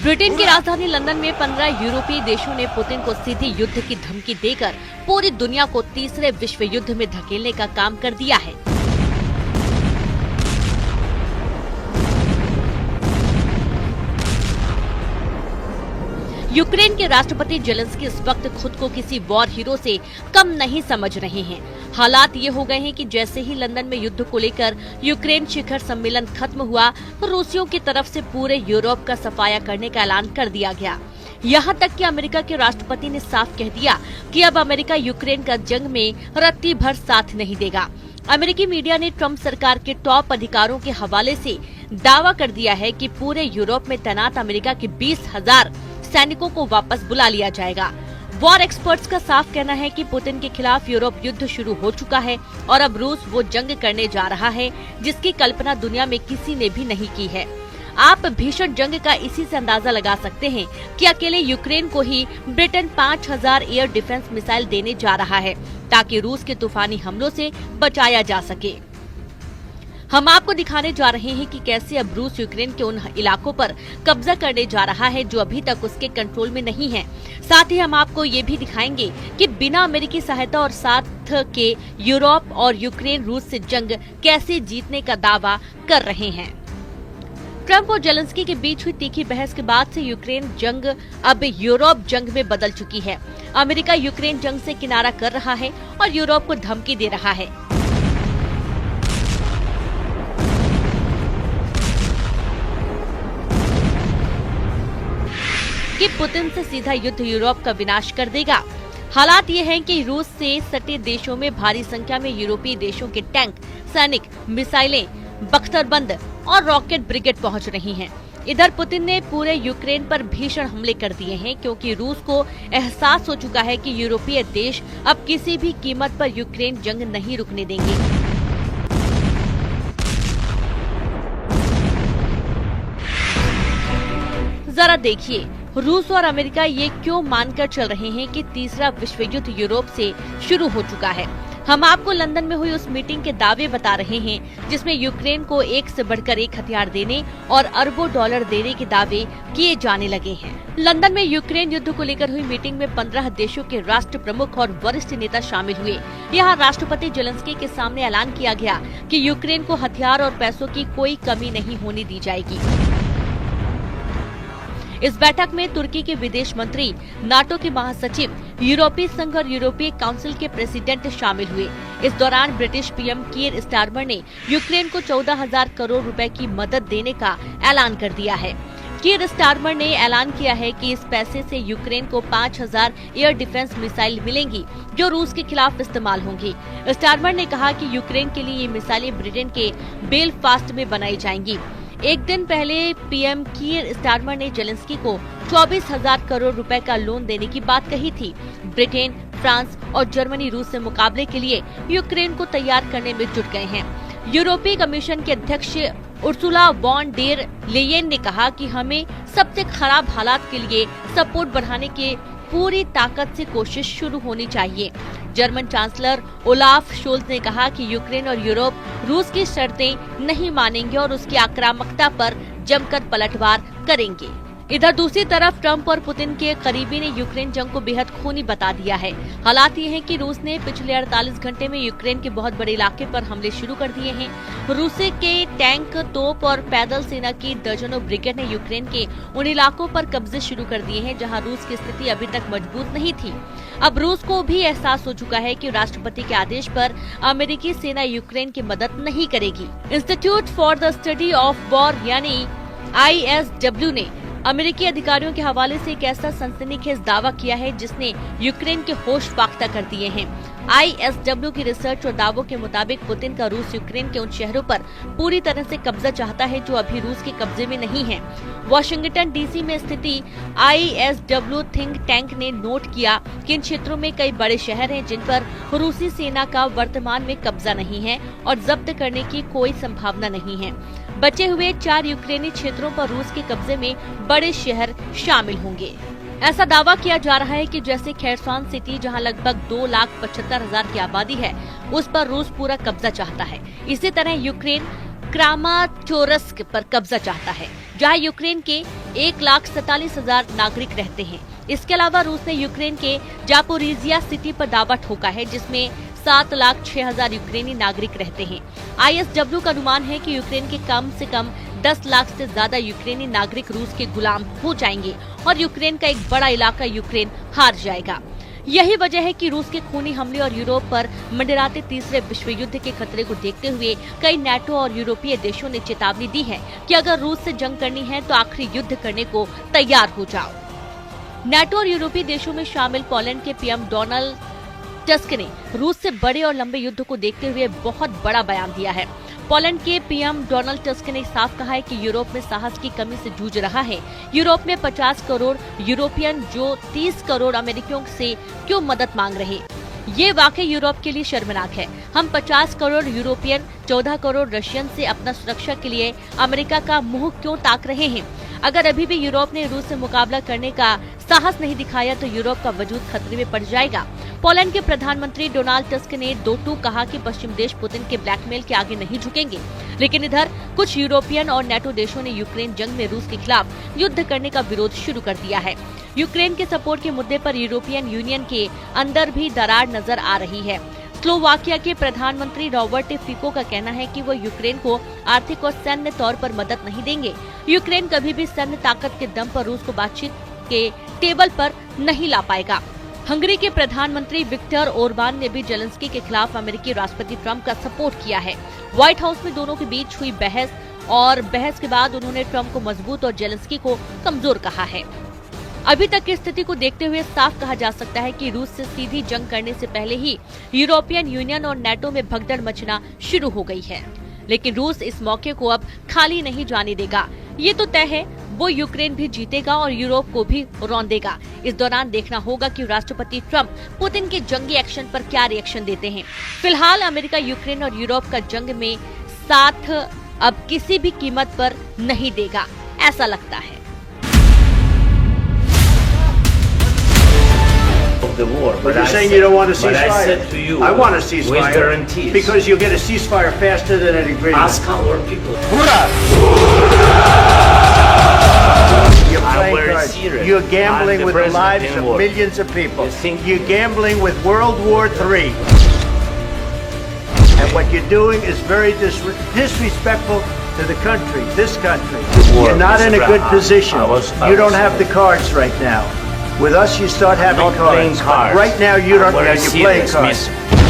Britain की राजधानी London में 15 यूरोपीय देशों ने पुतिन को सीधे युद्ध की धमकी देकर पूरी दुनिया को तीसरे विश्व युद्ध में धकेलने का काम कर दिया है। यूक्रेन के राष्ट्रपति जेलेंस्की इस वक्त खुद को किसी वॉर हीरो से कम नहीं समझ रहे हैं। हालात ये हो गए हैं कि जैसे ही लंदन में युद्ध को लेकर यूक्रेन शिखर सम्मेलन खत्म हुआ तो रूसियों की तरफ से पूरे यूरोप का सफाया करने का ऐलान कर दिया गया। यहाँ तक कि अमेरिका के राष्ट्रपति ने साफ कह दिया कि अब अमेरिका यूक्रेन का जंग में रत्ती भर साथ नहीं देगा। अमेरिकी मीडिया ने ट्रंप सरकार के टॉप अधिकारियों के हवाले से दावा कर दिया है कि पूरे यूरोप में तैनात अमेरिका के 20,000 सैनिकों को वापस बुला लिया जाएगा। वॉर एक्सपर्ट्स का साफ कहना है कि पुतिन के खिलाफ यूरोप युद्ध शुरू हो चुका है और अब रूस वो जंग करने जा रहा है जिसकी कल्पना दुनिया में किसी ने भी नहीं की है। आप भीषण जंग का इसी से अंदाजा लगा सकते हैं कि अकेले यूक्रेन को ही ब्रिटेन 5,000 एयर डिफेंस मिसाइल देने जा रहा है ताकि रूस के तूफानी हमलों से बचाया जा सके। हम आपको दिखाने जा रहे हैं कि कैसे अब रूस यूक्रेन के उन इलाकों पर कब्जा करने जा रहा है जो अभी तक उसके कंट्रोल में नहीं है। साथ ही हम आपको ये भी दिखाएंगे कि बिना अमेरिकी सहायता और साथ के यूरोप और यूक्रेन रूस से जंग कैसे जीतने का दावा कर रहे हैं। ट्रंप और जेलेंस्की के बीच हुई तीखी बहस के बाद से यूक्रेन जंग अब यूरोप जंग में बदल चुकी है। अमेरिका यूक्रेन जंग से किनारा कर रहा है और यूरोप को धमकी दे रहा है। कि पुतिन से सीधा युद्ध यूरोप का विनाश कर देगा। हालात ये हैं कि रूस से सटे देशों में भारी संख्या में यूरोपीय देशों के टैंक, सैनिक, मिसाइलें, बख्तरबंद और रॉकेट ब्रिगेड पहुंच रही हैं। इधर पुतिन ने पूरे यूक्रेन पर भीषण हमले कर दिए हैं क्योंकि रूस को एहसास हो चुका है कि यूरोपीय देश अब किसी भी कीमत पर यूक्रेन जंग नहीं रुकने देंगे। जरा देखिए, रूस और अमेरिका ये क्यों मानकर चल रहे हैं कि तीसरा विश्व युद्ध यूरोप से शुरू हो चुका है। हम आपको लंदन में हुई उस मीटिंग के दावे बता रहे हैं जिसमें यूक्रेन को एक से बढ़कर एक हथियार देने और अरबों डॉलर देने के दावे किए जाने लगे हैं। लंदन में यूक्रेन युद्ध को लेकर हुई मीटिंग में 15 देशों के राष्ट्र प्रमुख और वरिष्ठ नेता शामिल हुए। यहाँ राष्ट्रपति जेलेंस्की के सामने ऐलान किया गया कि यूक्रेन को हथियार और पैसों की कोई कमी नहीं होने दी जाएगी। इस बैठक में तुर्की के विदेश मंत्री, नाटो के महासचिव, यूरोपीय संघ और यूरोपीय काउंसिल के प्रेसिडेंट शामिल हुए। इस दौरान ब्रिटिश पीएम कीर स्टारमर ने यूक्रेन को 14,000 करोड़ रुपए की मदद देने का ऐलान कर दिया है। कीर स्टारमर ने ऐलान किया है कि इस पैसे से यूक्रेन को 5,000 एयर डिफेंस मिसाइल मिलेंगी जो रूस के खिलाफ इस्तेमाल होंगी। स्टारमर ने कहा कि यूक्रेन के लिए ये मिसाइलें ब्रिटेन के बेलफास्ट में बनाई जाएंगी। एक दिन पहले पीएम कीर स्टारमर ने जेलेंस्की को 24,000 करोड़ रुपए का लोन देने की बात कही थी। ब्रिटेन, फ्रांस और जर्मनी रूस से मुकाबले के लिए यूक्रेन को तैयार करने में जुट गए हैं। यूरोपीय कमीशन के अध्यक्ष उर्सुला वॉन डेर लेयेन ने कहा कि हमें सबसे खराब हालात के लिए सपोर्ट बढ़ाने के पूरी ताकत से कोशिश शुरू होनी चाहिए। जर्मन चांसलर ओलाफ शोल्ज ने कहा कि यूक्रेन और यूरोप रूस की शर्तें नहीं मानेंगे और उसकी आक्रामकता पर जमकर पलटवार करेंगे। इधर दूसरी तरफ ट्रंप और पुतिन के करीबी ने यूक्रेन जंग को बेहद खूनी बता दिया है। हालात ये हैं कि रूस ने पिछले 48 घंटे में यूक्रेन के बहुत बड़े इलाके पर हमले शुरू कर दिए हैं। रूस के टैंक, तोप और पैदल सेना की दर्जनों ब्रिगेड ने यूक्रेन के उन इलाकों पर कब्जे शुरू कर दिए हैं जहां रूस की स्थिति अभी तक मजबूत नहीं थी। अब रूस को भी एहसास हो चुका है कि राष्ट्रपति के आदेश पर अमेरिकी सेना यूक्रेन की मदद नहीं करेगी। Institute for the study of war यानी ISW ने अमेरिकी अधिकारियों के हवाले से एक ऐसा सनसनीखेज दावा किया है जिसने यूक्रेन के होश फाख्ता कर दिए हैं। ISW की रिसर्च और दावों के मुताबिक पुतिन का रूस यूक्रेन के उन शहरों पर पूरी तरह से कब्जा चाहता है जो अभी रूस के कब्जे में नहीं है। वॉशिंगटन DC में स्थिति ISW थिंक टैंक ने नोट किया कि इन क्षेत्रों में कई बड़े शहर हैं जिन पर रूसी सेना का वर्तमान में कब्जा नहीं है और जब्त करने की कोई संभावना नहीं है। बचे हुए 4 यूक्रेनी क्षेत्रों पर रूस के कब्जे में बड़े शहर शामिल होंगे। ऐसा दावा किया जा रहा है कि जैसे खेरसॉन सिटी जहां लगभग 2,75,000 की आबादी है, उस पर रूस पूरा कब्जा चाहता है। इसी तरह यूक्रेन क्रामाटोर्स्क पर कब्जा चाहता है, जहां यूक्रेन के 1,47,000 नागरिक रहते हैं। इसके अलावा रूस ने यूक्रेन के जापोरिजिया सिटी पर दावा ठोका है, जिसमें 7,06,000 यूक्रेनी नागरिक रहते हैं। ISW का अनुमान है कि यूक्रेन के कम से कम 10 लाख से ज्यादा यूक्रेनी नागरिक रूस के गुलाम हो जाएंगे और यूक्रेन का एक बड़ा इलाका यूक्रेन हार जाएगा। यही वजह है कि रूस के खूनी हमले और यूरोप पर मंडराते तीसरे विश्व युद्ध के खतरे को देखते हुए कई नाटो और यूरोपीय देशों ने चेतावनी दी है कि अगर रूस से जंग करनी है तो आखिरी युद्ध करने को तैयार हो जाओ। नाटो और यूरोपीय देशों में शामिल पोलैंड के पीएम डोनाल्ड टस्क ने रूस से बड़े और लंबे युद्ध को देखते हुए बहुत बड़ा बयान दिया है। पोलैंड के पीएम डोनाल्ड टस्क ने साफ कहा है कि यूरोप में साहस की कमी से जूझ रहा है। यूरोप में 50 करोड़ यूरोपियन जो 30 करोड़ अमेरिकियों से क्यों मदद मांग रहे, ये वाकई यूरोप के लिए शर्मनाक है। हम 50 करोड़ यूरोपियन 14 करोड़ रशियन से अपना सुरक्षा के लिए अमेरिका का मुंह क्यों ताक रहे हैं। अगर अभी भी यूरोप ने रूस से मुकाबला करने का साहस नहीं दिखाया तो यूरोप का वजूद खतरे में पड़ जाएगा। पोलैंड के प्रधानमंत्री डोनाल्ड टस्क ने दो टूक कहा कि पश्चिम देश पुतिन के ब्लैकमेल के आगे नहीं झुकेंगे। लेकिन इधर कुछ यूरोपियन और नाटो देशों ने यूक्रेन जंग में रूस के खिलाफ युद्ध करने का विरोध शुरू कर दिया है। यूक्रेन के सपोर्ट के मुद्दे पर यूरोपियन यूनियन के अंदर भी दरार नजर आ रही है। स्लोवाकिया के प्रधानमंत्री रॉबर्ट फिको का कहना है कि वो यूक्रेन को आर्थिक और सैन्य तौर पर मदद नहीं देंगे। यूक्रेन कभी भी सैन्य ताकत के दम पर रूस को बातचीत के टेबल पर नहीं ला पाएगा। हंगरी के प्रधानमंत्री विक्टर ओरबान ने भी जेलेंस्की के खिलाफ अमेरिकी राष्ट्रपति ट्रंप का सपोर्ट किया है। व्हाइट हाउस में दोनों के बीच हुई बहस के बाद उन्होंने ट्रंप को मजबूत और जेलेंस्की को कमजोर कहा है। अभी तक की स्थिति को देखते हुए साफ कहा जा सकता है कि रूस से सीधी जंग करने से पहले ही यूरोपियन यूनियन और नाटो में भगदड़ मचना शुरू हो गई है। लेकिन रूस इस मौके को अब खाली नहीं जाने देगा। ये तो तय है, वो यूक्रेन भी जीतेगा और यूरोप को भी रौंदेगा। इस दौरान देखना होगा कि राष्ट्रपति ट्रंप पुतिन के जंगी एक्शन पर क्या रिएक्शन देते हैं। फिलहाल अमेरिका यूक्रेन और यूरोप का जंग में साथ अब किसी भी कीमत पर नहीं देगा, ऐसा लगता है। The war, but you're saying you don't want a ceasefire. I said to you, I want a ceasefire. with guarantees. Because you get a ceasefire faster than an agreement. Ask our people. You're playing very cards. serious. You're gambling I'm the with the president lives in of war. millions of people. You think- You're gambling with World War III. And what you're doing is very disrespectful to the country, this country. War, You're not in a Mr. good position. I You don't was- have the cards right now. With us, you start having not playing cards. cards. But right now, you don't. I'm very You're playing serious, cards. miss.